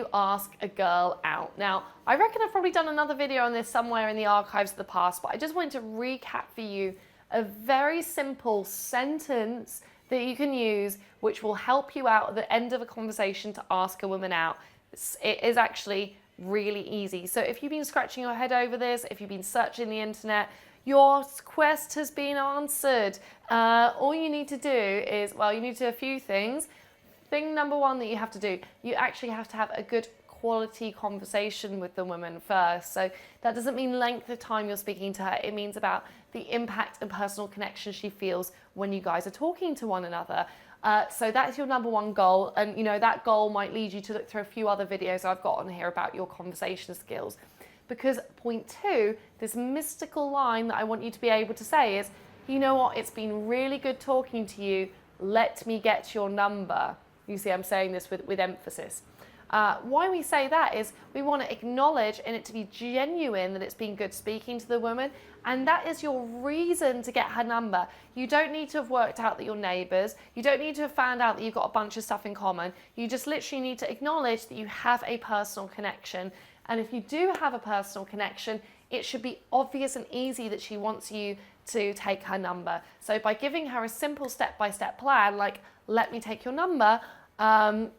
you ask a girl out. Now, I reckon I've probably done another video on this somewhere in the archives of the past, but I just wanted to recap for you a very simple sentence that you can use which will help you out at the end of a conversation to ask a woman out. It is actually really easy. So if you've been scratching your head over this, if you've been searching the internet, your quest has been answered. All you need to do is, well, you need to do a few things. Thing number one that you have to do, you actually have to have a good quality conversation with the woman first. So that doesn't mean length of time you're speaking to her. It means about the impact and personal connection she feels when you guys are talking to one another. So that's your number one goal. And you know, that goal might lead you to look through a few other videos I've got on here about your conversation skills. Because point two, this mystical line that I want you to be able to say is, you know what, it's been really good talking to you. Let me get your number. You see, I'm saying this with emphasis. Why we say that is we want to acknowledge and it to be genuine that it's been good speaking to the woman, and that is your reason to get her number. You don't need to have worked out that you're neighbours. You don't need to have found out that you've got a bunch of stuff in common. You just literally need to acknowledge that you have a personal connection. And if you do have a personal connection, it should be obvious and easy that she wants you to take her number. So by giving her a simple step-by-step plan, like, let me take your number,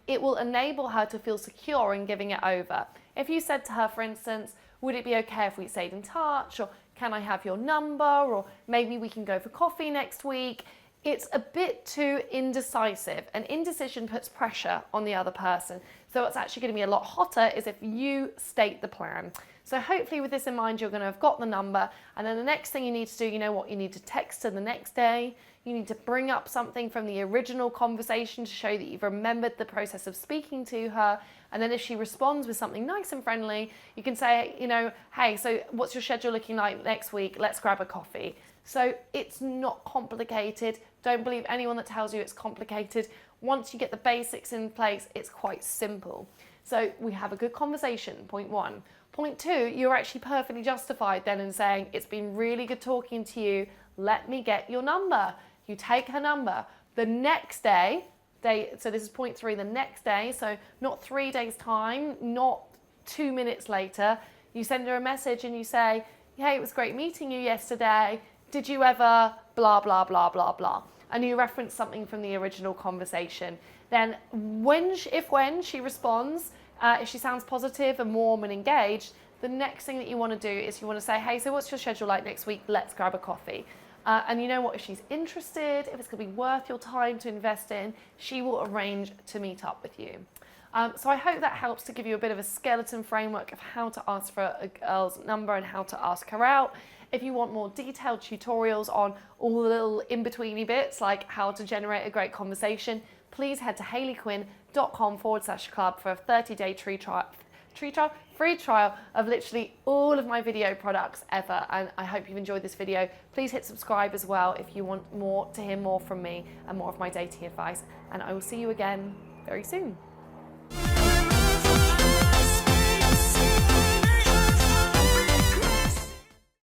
it will enable her to feel secure in giving it over. If you said to her, for instance, would it be okay if we stayed in touch? Or can I have your number? Or maybe we can go for coffee next week. It's a bit too indecisive, and indecision puts pressure on the other person. So what's actually going to be a lot hotter is if you state the plan. So hopefully with this in mind, you're going to have got the number, and then the next thing you need to do, you know what, you need to text her the next day. You need to bring up something from the original conversation to show that you've remembered the process of speaking to her. And then if she responds with something nice and friendly, you can say, you know, hey, so what's your schedule looking like next week? Let's grab a coffee. So it's not complicated. Don't believe anyone that tells you it's complicated. Once you get the basics in place, it's quite simple. So we have a good conversation, point one. Point two, you're actually perfectly justified then in saying, it's been really good talking to you. Let me get your number. You take her number. The next day, so this is point three, the next day, so not 3 days time, not 2 minutes later, you send her a message and you say, hey, it was great meeting you yesterday. Did you ever blah, blah, blah, blah, blah. And you reference something from the original conversation. Then when she responds, if she sounds positive and warm and engaged, the next thing that you want to do is you want to say, hey, so what's your schedule like next week? Let's grab a coffee. And you know what, if she's interested, if it's going to be worth your time to invest in, she will arrange to meet up with you. So I hope that helps to give you a bit of a skeleton framework of how to ask for a girl's number and how to ask her out. If you want more detailed tutorials on all the little in-betweeny bits, like how to generate a great conversation, please head to hayleyquinn.com/club for a 30-day free trial of literally all of my video products ever. And I hope you've enjoyed this video. Please hit subscribe as well if you want to hear more from me and more of my dating advice. And I will see you again very soon.